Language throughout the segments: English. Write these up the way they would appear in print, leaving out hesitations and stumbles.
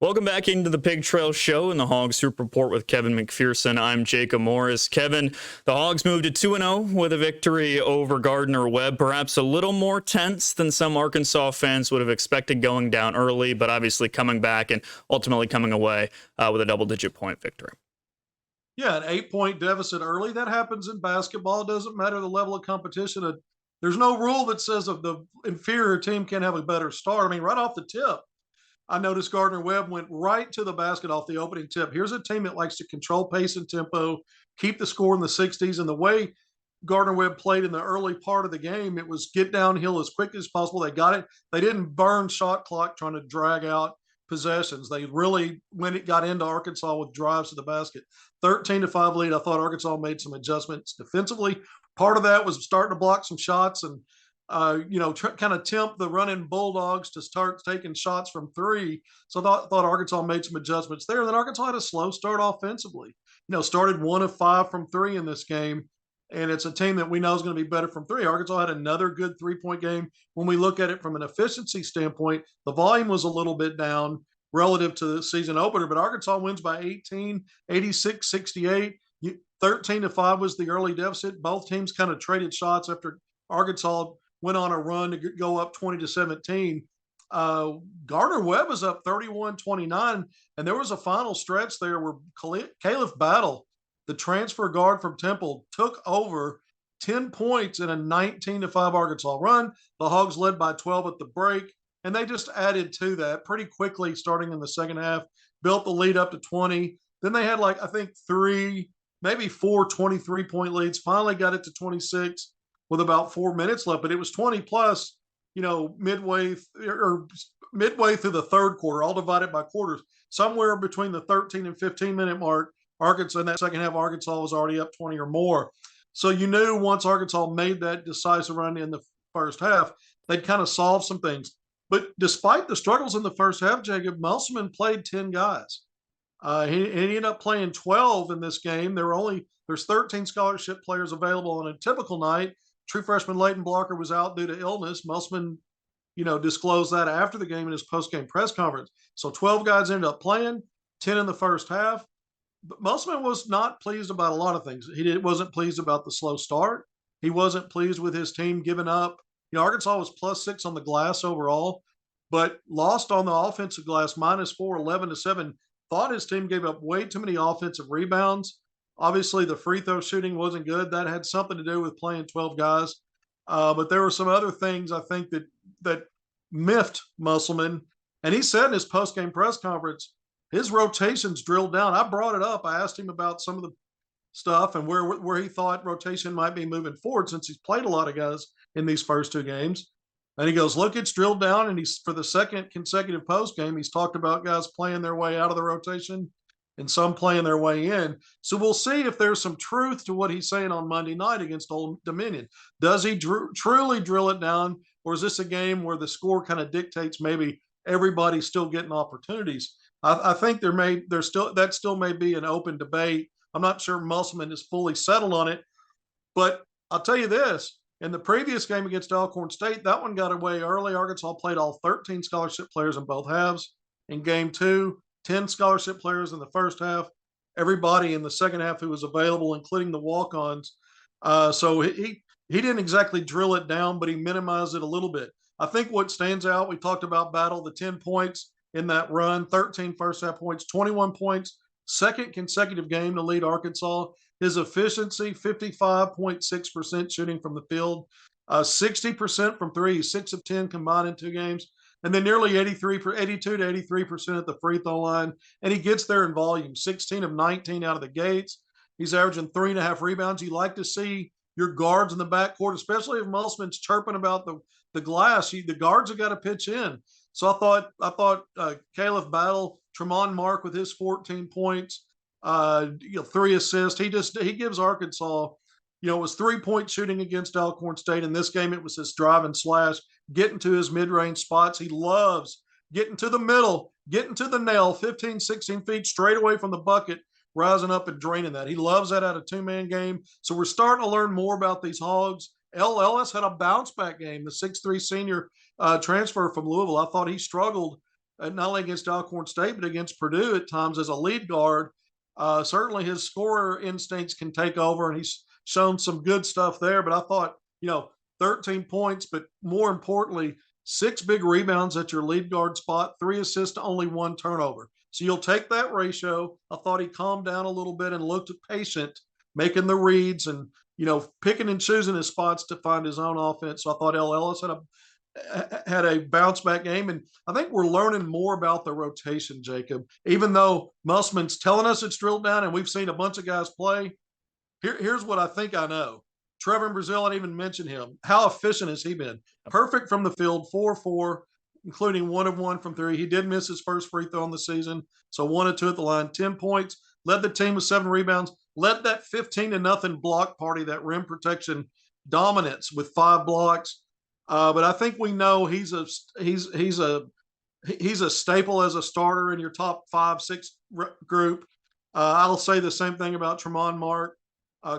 Welcome back into the Pig Trail Show and the Hogs Soup Report with Kevin McPherson. I'm Jacob Morris. Kevin, the Hogs moved to 2-0 with a victory over Gardner-Webb, perhaps a little more tense than some Arkansas fans would have expected going down early, but obviously coming back and ultimately coming away with a double-digit point victory. Yeah, an 8-point deficit early. That happens in basketball. It doesn't matter the level of competition. There's no rule that says if the inferior team can have a better start. I mean, right off the tip, I noticed Gardner-Webb went right to the basket off the opening tip. Here's a team that likes to control pace and tempo, keep the score in the 60s. And the way Gardner-Webb played in the early part of the game, it was get downhill as quick as possible. They got it. They didn't burn shot clock trying to drag out possessions. They really, when it got into Arkansas with drives to the basket, 13-5 lead. I thought Arkansas made some adjustments defensively. Part of that was starting to block some shots and kind of tempt the running Bulldogs to start taking shots from three. So I thought Arkansas made some adjustments there. And then Arkansas had a slow start offensively. Started 1 of 5 from three in this game. And it's a team that we know is going to be better from three. Arkansas had another good 3-point game. When we look at it from an efficiency standpoint, the volume was a little bit down relative to the season opener, but Arkansas wins by 18, 86-68. 13-5 was the early deficit. Both teams kind of traded shots after Arkansas went on a run to go up 20-17. Gardner-Webb was up 31-29, and there was a final stretch there where Caleb Battle, the transfer guard from Temple, took over 10 points in a 19-5 Arkansas run. The Hogs led by 12 at the break, and they just added to that pretty quickly starting in the second half, built the lead up to 20. Then they had I think 3, maybe 4 23-point leads, finally got it to 26 with about 4 minutes left, but it was 20 plus, midway through the third quarter, all divided by quarters, somewhere between the 13 and 15-minute mark. Arkansas in that second half, Arkansas was already up 20 or more. So you knew once Arkansas made that decisive run in the first half, they'd kind of solve some things. But despite the struggles in the first half, Jacob, Musselman played 10 guys. He ended up playing 12 in this game. There's 13 scholarship players available on a typical night. True freshman Leighton Blocker was out due to illness. Musselman, disclosed that after the game in his post-game press conference. So 12 guys ended up playing, 10 in the first half. But Musselman was not pleased about a lot of things. He wasn't pleased about the slow start. He wasn't pleased with his team giving up. Arkansas was +6 on the glass overall, but lost on the offensive glass, -4, 11-7. Thought his team gave up way too many offensive rebounds. Obviously, the free throw shooting wasn't good. That had something to do with playing 12 guys. But there were some other things I think that miffed Musselman. And he said in his post-game press conference, his rotations drilled down. I brought it up. I asked him about some of the stuff and where he thought rotation might be moving forward since he's played a lot of guys in these first two games. And he goes, look, it's drilled down. And he's, for the second consecutive post game, he's talked about guys playing their way out of the rotation and some playing their way in. So we'll see if there's some truth to what he's saying on Monday night against Old Dominion. Does he truly drill it down, or is this a game where the score kind of dictates maybe everybody's still getting opportunities? I think that still may be an open debate. I'm not sure Musselman is fully settled on it, but I'll tell you this. In the previous game against Alcorn State, that one got away early. Arkansas played all 13 scholarship players in both halves. In game 2, 10 scholarship players in the first half, everybody in the second half who was available, including the walk-ons. So he didn't exactly drill it down, but he minimized it a little bit. I think what stands out, we talked about Battle, the 10 points in that run, 13 first half points, 21 points, second consecutive game to lead Arkansas. His efficiency, 55.6% shooting from the field, 60% from three, 6 of 10 combined in 2 games, and then nearly 82 to 83% at the free throw line. And he gets there in volume, 16 of 19 out of the gates. He's averaging 3.5 rebounds. You like to see your guards in the backcourt, especially if Musselman's chirping about the glass. The guards have got to pitch in. So I thought Caleb Battle, Tremont Mark with his 14 points, 3 assists. He gives Arkansas, it was 3-point shooting against Alcorn State. In this game, it was his drive and slash, getting to his mid-range spots. He loves getting to the middle, getting to the nail, 15, 16 feet straight away from the bucket, rising up and draining that. He loves that out of two-man game. So we're starting to learn more about these Hogs. Ellis had a bounce-back game, the 6'3 senior transfer from Louisville. I thought he struggled not only against Alcorn State, but against Purdue at times as a lead guard. Certainly his scorer instincts can take over, and he's shown some good stuff there. But I thought, 13 points, but more importantly, 6 big rebounds at your lead guard spot, 3 assists to only 1 turnover. So you'll take that ratio. I thought he calmed down a little bit and looked patient, making the reads and, picking and choosing his spots to find his own offense. So I thought L. Ellis had a bounce back game. And I think we're learning more about the rotation, Jacob. Even though Musselman's telling us it's drilled down and we've seen a bunch of guys play, here's what I think I know. Trevor in Brazil, I didn't even mention him. How efficient has he been? Perfect from the field, 4-4, including 1 of 1 from 3. He did miss his first free throw in the season, so 1 of 2 at the line, 10 points, led the team with 7 rebounds, led that 15-0 block party, that rim protection dominance with 5 blocks. But I think we know he's a staple as a starter in your top 5-6 group. I'll say the same thing about Tremont Mark,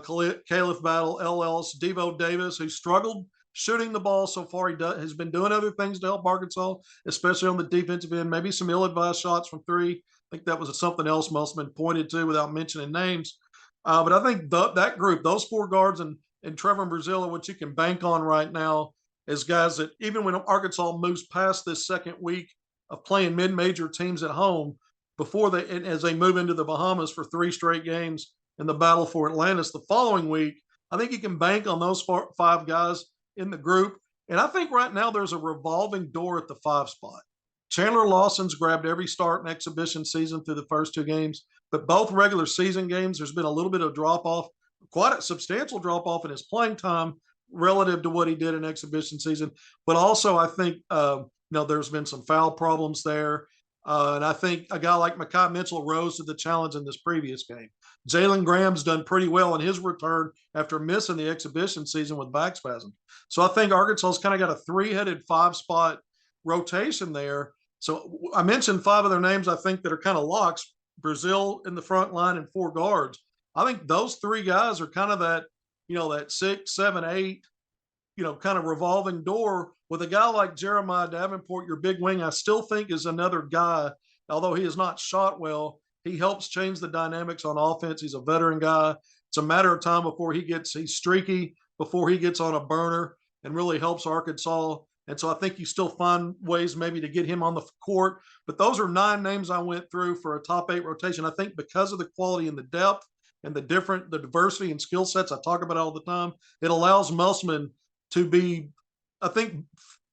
Caliph Battle, L. Ellis, Devo Davis, who struggled shooting the ball so far. He has been doing other things to help Arkansas, especially on the defensive end. Maybe some ill-advised shots from 3. I think that was something else Musselman pointed to without mentioning names. But I think that group, those 4 guards and Trevor and Brazil, are what you can bank on right now as guys that even when Arkansas moves past this second week of playing mid-major teams at home, as they move into the Bahamas for 3 straight games in the battle for Atlantis the following week, I think you can bank on those 5 guys in the group. And I think right now there's a revolving door at the 5 spot. Chandler Lawson's grabbed every start in exhibition season through the first 2 games, but both regular season games, there's been a little bit of drop-off, quite a substantial drop-off in his playing time relative to what he did in exhibition season. But also I think, there's been some foul problems there. And I think a guy like Mekhi Mitchell rose to the challenge in this previous game. Jalen Graham's done pretty well in his return after missing the exhibition season with back spasm. So I think Arkansas's kind of got a 3-headed 5-spot rotation there. So I mentioned 5 other names I think that are kind of locks. Brazil in the front line and 4 guards. I think those 3 guys are kind of that, that 6, 7, 8, kind of revolving door. With a guy like Jeremiah Davenport, your big wing, I still think is another guy, although he has not shot well, he helps change the dynamics on offense. He's a veteran guy. It's a matter of time before he's streaky, before he gets on a burner and really helps Arkansas. And so I think you still find ways maybe to get him on the court. But those are 9 names I went through for a top 8 rotation. I think because of the quality and the depth and the diversity and skill sets I talk about all the time, it allows Musselman to be, I think,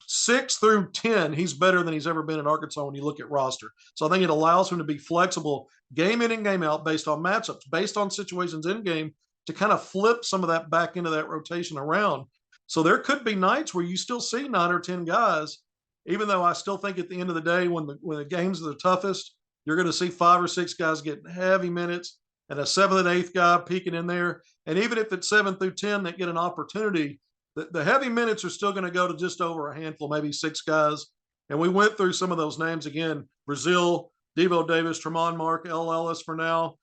6 through 10, he's better than he's ever been in Arkansas when you look at roster. So I think it allows him to be flexible game in and game out based on matchups, based on situations in game, to kind of flip some of that back into that rotation around. So there could be nights where you still see 9 or 10 guys, even though I still think at the end of the day, when the games are the toughest, you're going to see 5 or 6 guys getting heavy minutes and a 7th and 8th guy peeking in there. And even if it's 7 through 10 that get an opportunity, the heavy minutes are still going to go to just over a handful, maybe 6 guys. And we went through some of those names again: Brazil, Devo Davis, Tremont Mark, L. Ellis for now,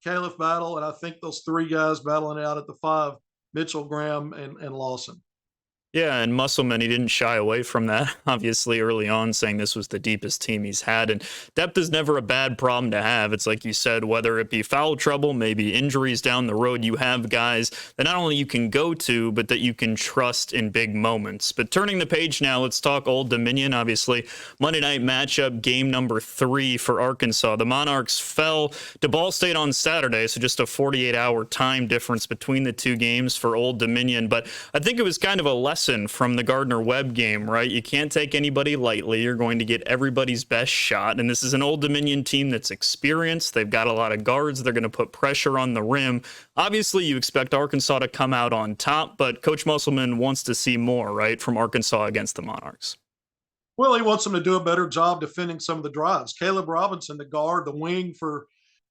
Caliph Battle, and I think those 3 guys battling it out at the 5, Mitchell, Graham, and Lawson. Yeah, and Musselman, he didn't shy away from that, obviously, early on, saying this was the deepest team he's had. And depth is never a bad problem to have. It's like you said, whether it be foul trouble, maybe injuries down the road, you have guys that not only you can go to, but that you can trust in big moments. But turning the page now, let's talk Old Dominion. Obviously, Monday night matchup, game number 3 for Arkansas. The Monarchs fell to Ball State on Saturday, so just a 48-hour time difference between the 2 games for Old Dominion. But I think it was kind of a lesson from the Gardner-Webb game, right? You can't take anybody lightly. You're going to get everybody's best shot. And this is an Old Dominion team that's experienced. They've got a lot of guards. They're going to put pressure on the rim. Obviously, you expect Arkansas to come out on top, but Coach Musselman wants to see more, right, from Arkansas against the Monarchs. Well, he wants them to do a better job defending some of the drives. Caleb Robinson, the guard, the wing for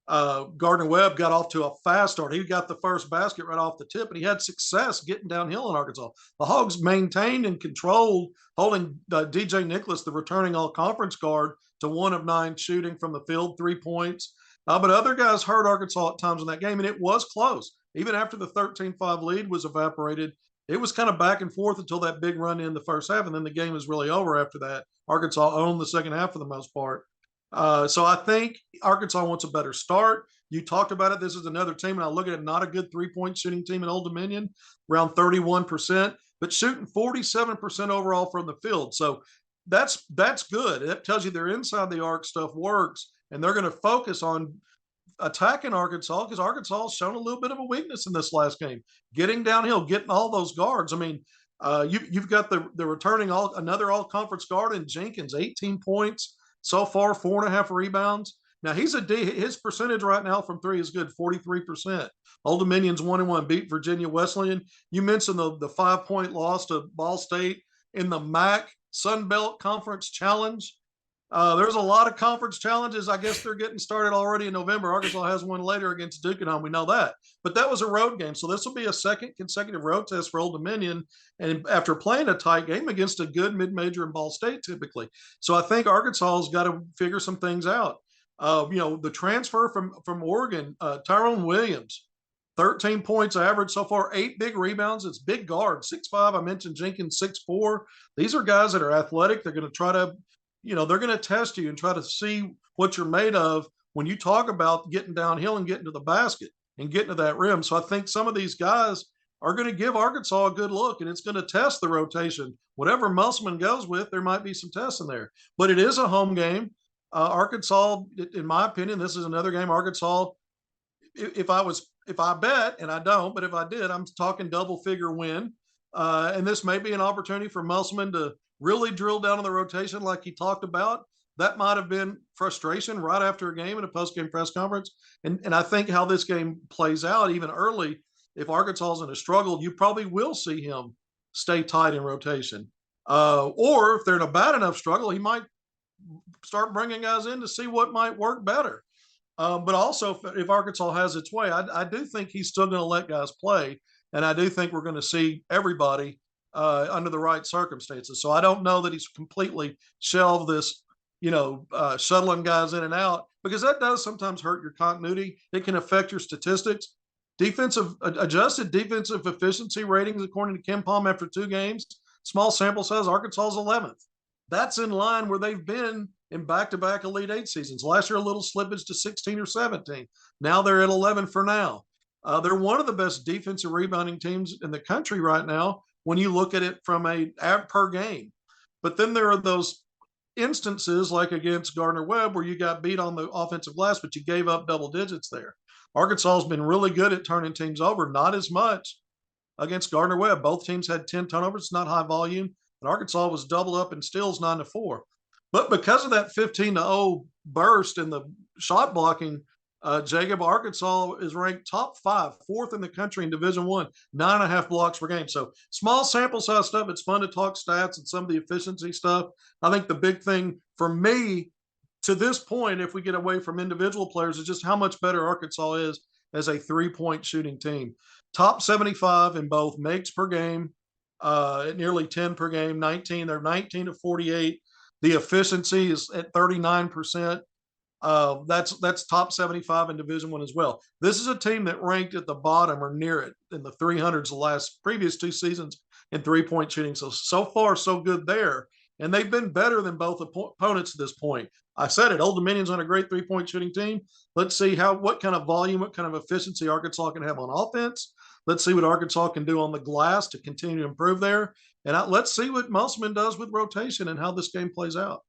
Gardner-Webb, got off to a fast start. He got the first basket right off the tip, and he had success getting downhill in Arkansas. The Hogs maintained and controlled, holding DJ Nicholas, the returning all-conference guard, to 1 of 9 shooting from the field, 3 points. But other guys hurt Arkansas at times in that game, and it was close. Even after the 13-5 lead was evaporated, it was kind of back and forth until that big run in the first half, and then the game was really over after that. Arkansas owned the second half for the most part. So I think Arkansas wants a better start. You talked about it. This is another team, and I look at it, not a good three-point shooting team in Old Dominion, around 31%, but shooting 47% overall from the field. So that's good. That tells you their inside the arc stuff works, and they're going to focus on attacking Arkansas because Arkansas has shown a little bit of a weakness in this last game, getting downhill, getting all those guards. I mean, you've got the returning another all conference guard in Jenkins, 18 points so far, 4.5 rebounds. Now his percentage right now from three is good, 43%. Old Dominion's 1-1, beat Virginia Wesleyan. You mentioned the 5-point loss to Ball State in the MAC Sun Belt Conference Challenge. There's a lot of conference challenges. I guess they're getting started already in November. Arkansas has one later against Duke at home. We know that. But that was a road game. So this will be a second consecutive road test for Old Dominion. And after playing a tight game against a good mid-major in Ball State typically. So I think Arkansas has got to figure some things out. The transfer from Oregon, Tyrone Williams, 13 points average so far, 8 big rebounds. It's big guard, 6'5". I mentioned Jenkins, 6'4". These are guys that are athletic. They're going to try to they're going to test you and try to see what you're made of when you talk about getting downhill and getting to the basket and getting to that rim. So I think some of these guys are going to give Arkansas a good look, and it's going to test the rotation. Whatever Musselman goes with, there might be some tests in there. But it is a home game. Arkansas, in my opinion, this is another game. Arkansas, if I bet, and I don't, but if I did, I'm talking double-figure win. And this may be an opportunity for Musselman to really drill down on the rotation like he talked about. That might have been frustration right after a game in a post-game press conference. And I think how this game plays out, even early, if Arkansas is in a struggle, you probably will see him stay tight in rotation. Or if they're in a bad enough struggle, he might start bringing guys in to see what might work better. But also, if Arkansas has its way, I do think he's still going to let guys play. And I do think we're going to see everybody under the right circumstances. So I don't know that he's completely shelved this, shuttling guys in and out, because that does sometimes hurt your continuity. It can affect your statistics. Adjusted defensive efficiency ratings, according to Ken Palm, after 2 games, small sample size, Arkansas is 11th. That's in line where they've been in back-to-back Elite Eight seasons. Last year, a little slippage to 16 or 17. Now they're at 11 for now. They're one of the best defensive rebounding teams in the country right now when you look at it from a per game. But then there are those instances like against Gardner-Webb where you got beat on the offensive glass, but you gave up double digits there. Arkansas has been really good at turning teams over, not as much against Gardner-Webb. Both teams had 10 turnovers. It's not high volume, but Arkansas was doubled up in steals 9-4. But because of that 15-0 burst in the shot blocking, Jacob, Arkansas is ranked top 5, 4th in the country in Division I, 9.5 blocks per game. So small sample size stuff. It's fun to talk stats and some of the efficiency stuff. I think the big thing for me to this point, if we get away from individual players, is just how much better Arkansas is as a 3-point shooting team. Top 75 in both makes per game, at nearly 10 per game, 19. They're 19-48. The efficiency is at 39%. That's top 75 in Division I as well. This is a team that ranked at the bottom or near it in the 300s the previous 2 seasons in 3-point shooting. So far, so good there. And they've been better than both opponents at this point. I said it, Old Dominion's on a great 3-point shooting team. Let's see what kind of volume, what kind of efficiency Arkansas can have on offense. Let's see what Arkansas can do on the glass to continue to improve there. And let's see what Musselman does with rotation and how this game plays out.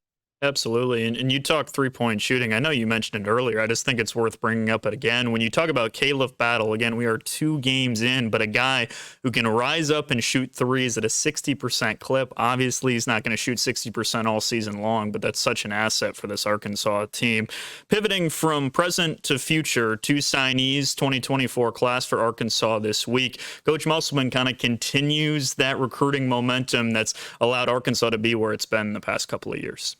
Absolutely. And you talk 3-point shooting. I know you mentioned it earlier. I just think it's worth bringing up it again. When you talk about Caleb Battle, again, we are 2 games in, but a guy who can rise up and shoot threes at a 60% clip. Obviously, he's not going to shoot 60% all season long, but that's such an asset for this Arkansas team. Pivoting from present to future, 2 signees, 2024 class for Arkansas this week. Coach Musselman kind of continues that recruiting momentum that's allowed Arkansas to be where it's been the past couple of years.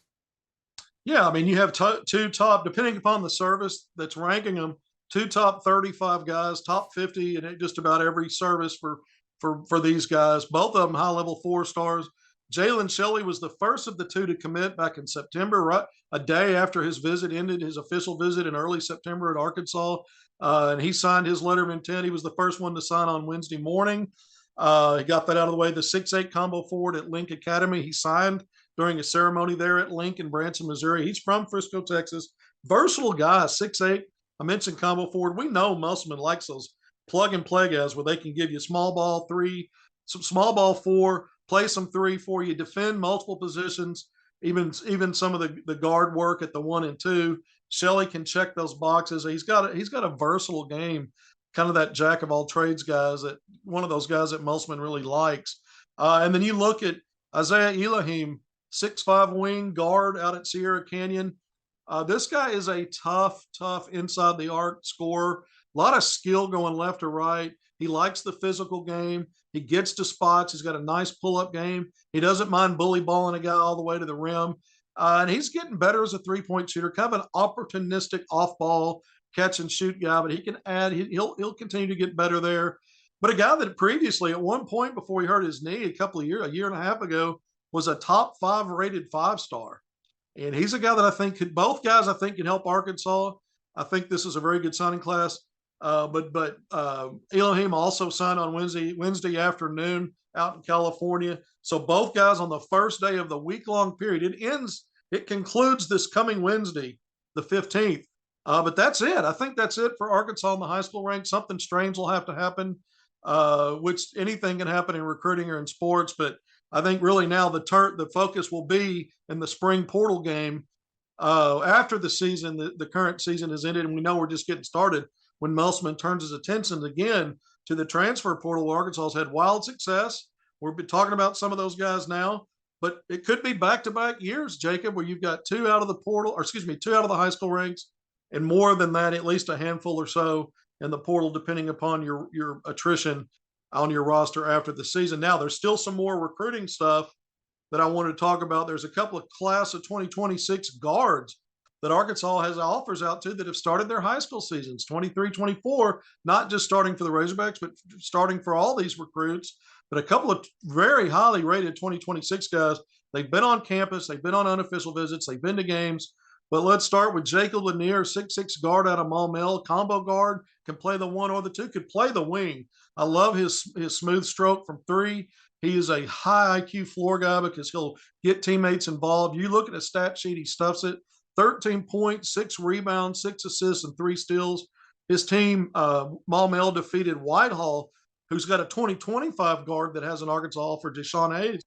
Yeah, I mean, you have 2 top, depending upon the service that's ranking them, 2 top 35 guys, top 50 in just about every service for these guys. Both of them high-level 4-stars. Jalen Shelley was the first of the 2 to commit back in September, right a day after his visit ended, his official visit in early September at Arkansas. And he signed his letter of intent. He was the first one to sign on Wednesday morning. He got that out of the way. The 6'8" combo forward at Link Academy. He signed during a ceremony there at Link in Branson, Missouri. He's from Frisco, Texas. Versatile guy, 6'8". I mentioned combo forward. We know Musselman likes those plug and play guys where they can give you small ball three, some small ball four, play some three for you, defend multiple positions, even some of the guard work at the 1 and 2. Shelley can check those boxes. He's got a versatile game, kind of that jack of all trades guys, that one of those guys that Musselman really likes. And then you look at Isaiah Elohim, 6'5" wing guard out at Sierra Canyon. This guy is a tough inside the arc scorer. A lot of skill going left or right. He likes the physical game. He gets to spots. He's got a nice pull-up game. He doesn't mind bully balling a guy all the way to the rim. And he's getting better as a three-point shooter, kind of an opportunistic off-ball catch and shoot guy, but he can add, he'll continue to get better there. But a guy that previously, at one point before he hurt his knee a year and a half ago, was a top 5 rated 5-star. And he's a guy that I think both guys I think can help Arkansas. I think this is a very good signing class. But Elohim also signed on Wednesday afternoon out in California. So both guys on the first day of the week-long period. It concludes this coming Wednesday, the 15th. But that's it. I think that's it for Arkansas in the high school ranks. Something strange will have to happen, which anything can happen in recruiting or in sports. But I think really now the focus will be in the spring portal game after the season, the current season has ended, and we know we're just getting started. When Musselman turns his attention again to the transfer portal, where Arkansas has had wild success. We've been talking about some of those guys now, but it could be back-to-back years, Jacob, where you've got 2 out of the portal, or excuse me, 2 out of the high school ranks, and more than that, at least a handful or so in the portal, depending upon your attrition on your roster after the season. Now, there's still some more recruiting stuff that I wanted to talk about. There's a couple of class of 2026 guards that Arkansas has offers out to that have started their high school seasons, 23, 24, not just starting for the Razorbacks, but starting for all these recruits. But a couple of very highly rated 2026 guys, they've been on campus, they've been on unofficial visits, they've been to games. But let's start with Jacob Lanier, 6'6" guard out of Maumelle, combo guard, can play the 1 or the 2, could play the wing. I love his smooth stroke from 3. He is a high IQ floor guy because he'll get teammates involved. You look at a stat sheet, he stuffs it. 13 points, 6 rebounds, 6 assists, and 3 steals. His team, Maumelle, defeated Whitehall, who's got a 2025 guard that has an Arkansas offer, Deshaun Hayes.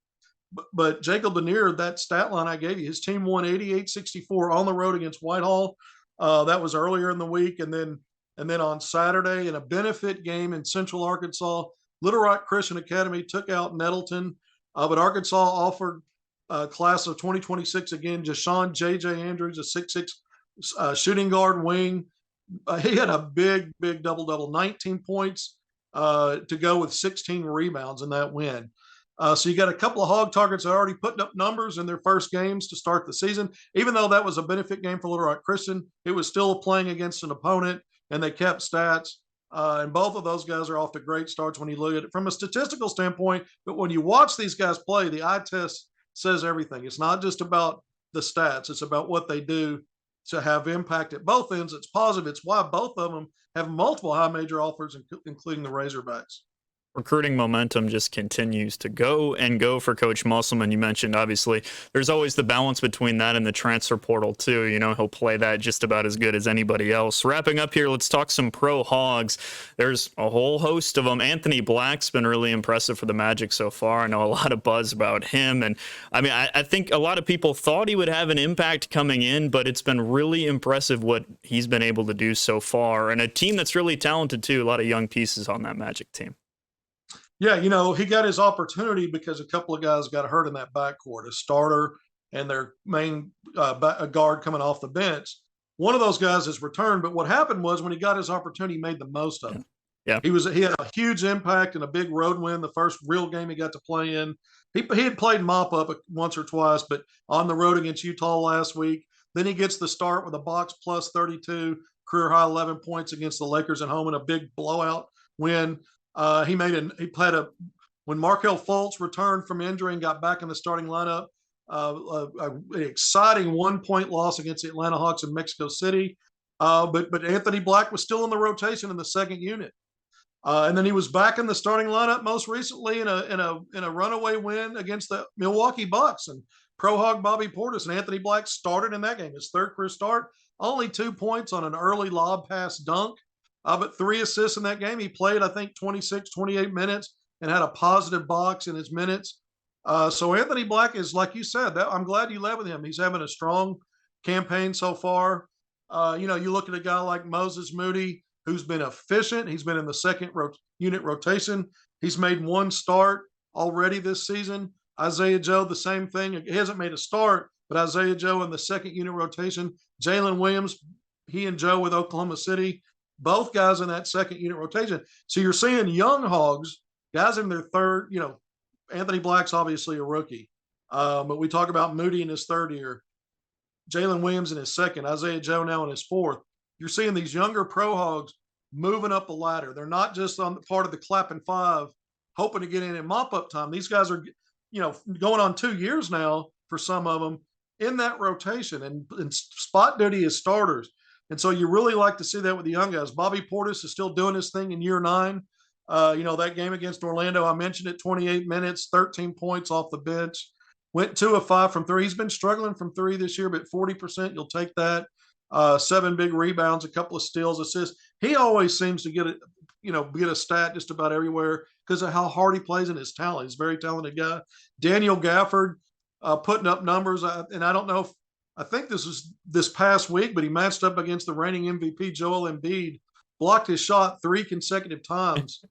But Jacob Lanier, that stat line I gave you, his team won 88-64 on the road against Whitehall. That was earlier in the week. And then on Saturday, in a benefit game in Central Arkansas, Little Rock Christian Academy took out Nettleton. But Arkansas offered class of 2026 again, Jashawn J.J. Andrews, a 6'6" shooting guard wing. He had a big double-double, 19 points to go with 16 rebounds in that win. So you got a couple of hog targets that are already putting up numbers in their first games to start the season. Even though that was a benefit game for Little Rock Christian, it was still playing against an opponent, and they kept stats. And both of those guys are off to great starts when you look at it from a statistical standpoint. But when you watch these guys play, the eye test says everything. It's not just about the stats. It's about what they do to have impact at both ends. It's positive. It's why both of them have multiple high major offers, including the Razorbacks. Recruiting momentum just continues to go and go for Coach Musselman. You mentioned, obviously, there's always the balance between that and the transfer portal, too. You know, he'll play that just about as good as anybody else. Wrapping up here, let's talk some pro Hogs. There's a whole host of them. Anthony Black's been really impressive for the Magic so far. I know a lot of buzz about him. And, I mean, I think a lot of people thought he would have an impact coming in, but it's been really impressive what he's been able to do so far. And a team that's really talented, too. A lot of young pieces on that Magic team. Yeah, you know, he got his opportunity because a couple of guys got hurt in that backcourt, a starter and their main guard coming off the bench. One of those guys has returned, but what happened was when he got his opportunity, he made the most of it. Yeah. He had a huge impact and a big road win, the first real game he got to play in. He had played mop up once or twice, but on the road against Utah last week. Then he gets the start with a box plus 32, career high 11 points against the Lakers at home in a big blowout win. When Markelle Fultz returned from injury and got back in the starting lineup, an exciting 1-point loss against the Atlanta Hawks in Mexico City. But Anthony Black was still in the rotation in the second unit. And then he was back in the starting lineup most recently in a runaway win against the Milwaukee Bucks. And Pro Hog Bobby Portis and Anthony Black started in that game. His third career start, only 2 points on an early lob pass dunk, but 3 assists in that game. He played, I think, 26, 28 minutes and had a positive box in his minutes. So Anthony Black is, like you said, I'm glad you led with him. He's having a strong campaign so far. You look at a guy like Moses Moody, who's been efficient. He's been in the second unit rotation. He's made 1 start already this season. Isaiah Joe, the same thing. He hasn't made a start, but Isaiah Joe in the second unit rotation. Jalen Williams, he and Joe with Oklahoma City, both guys in that second unit rotation. So you're seeing young Hogs, guys in their third, Anthony Black's obviously a rookie. But we talk about Moody in his third year, Jalen Williams in his second, Isaiah Joe now in his fourth. You're seeing these younger Pro Hogs moving up the ladder. They're not just on the part of the clapping five, hoping to get in mop-up time. These guys are, going on 2 years now for some of them in that rotation and spot duty as starters. And so you really like to see that with the young guys. Bobby Portis is still doing his thing in year 9. That game against Orlando, I mentioned it, 28 minutes, 13 points off the bench, went 2 of 5 from 3. He's been struggling from 3 this year, but 40%, you'll take that. 7 big rebounds, a couple of steals, assists. He always seems to get a stat just about everywhere because of how hard he plays and his talent. He's a very talented guy. Daniel Gafford putting up numbers, and I don't know if I think this was this past week, but he matched up against the reigning MVP Joel Embiid, blocked his shot 3 consecutive times,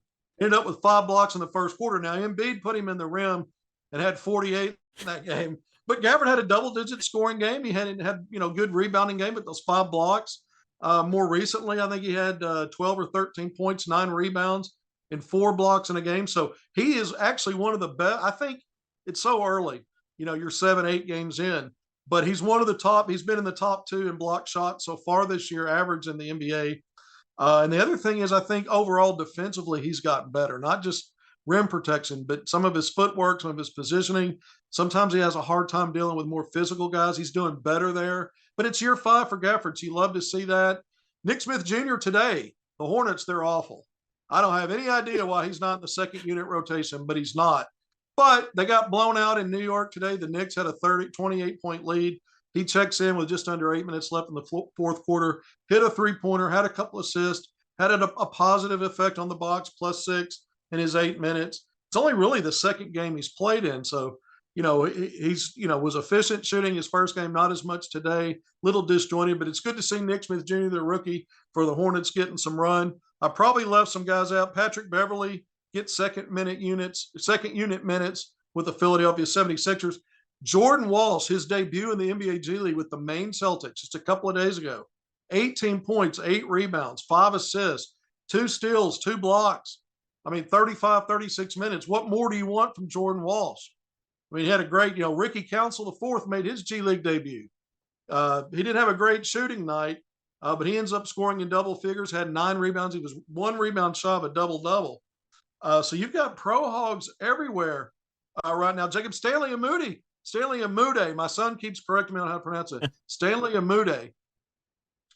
ended up with 5 blocks in the first quarter. Now Embiid put him in the rim and had 48 in that game. But Gafford had a double-digit scoring game. He had good rebounding game with those 5 blocks. More recently, I think he had 12 or 13 points, 9 rebounds, and 4 blocks in a game. So he is actually one of the best. I think it's so early. You're 7, 8 games in. But he's one of the top. He's been in the top 2 in block shots so far this year, average in the NBA. And the other thing is, I think overall defensively, he's gotten better, not just rim protection, but some of his footwork, some of his positioning. Sometimes he has a hard time dealing with more physical guys. He's doing better there. But it's year 5 for Gafford, so you love to see that. Nick Smith Jr. today, the Hornets, they're awful. I don't have any idea why he's not in the second unit rotation, but he's not. But they got blown out in New York today. The Knicks had a 28-point lead. He checks in with just under 8 minutes left in the fourth quarter, hit a 3-pointer, had a couple assists, had a positive effect on the box, +6 in his 8 minutes. It's only really the second game he's played in. So, he's, was efficient shooting his first game, not as much today, little disjointed, but it's good to see Nick Smith Jr., the rookie for the Hornets, getting some run. I probably left some guys out. Patrick Beverly gets second unit minutes with the Philadelphia 76ers. Jordan Walsh, his debut in the NBA G League with the Maine Celtics just a couple of days ago, 18 points, 8 rebounds, 5 assists, 2 steals, 2 blocks. 35, 36 minutes. What more do you want from Jordan Walsh? He had a great, Ricky Council IV made his G League debut. He didn't have a great shooting night, but he ends up scoring in double figures, had 9 rebounds. He was 1 rebound shy of a double-double. So you've got Pro Hogs everywhere right now. Jacob Stanley Amude. My son keeps correcting me on how to pronounce it. Stanley Amude.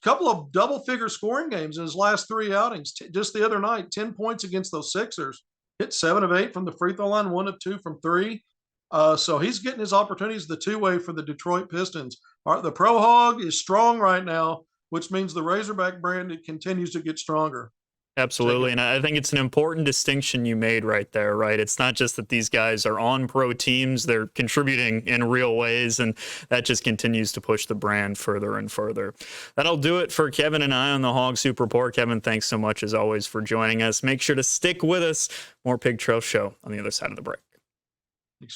Couple of double-figure scoring games in his last 3 outings. Just the other night, 10 points against those Sixers. Hit 7 of 8 from the free throw line, 1 of 2 from 3. So he's getting his opportunities the 2-way for the Detroit Pistons. The Pro Hog is strong right now, which means the Razorback brand continues to get stronger. Absolutely. And I think it's an important distinction you made right there, right? It's not just that these guys are on pro teams, they're contributing in real ways, and that just continues to push the brand further and further. That'll do it for Kevin and I on the Hog Soup Report. Kevin, thanks so much as always for joining us. Make sure to stick with us. More Pig Trail Show on the other side of the break.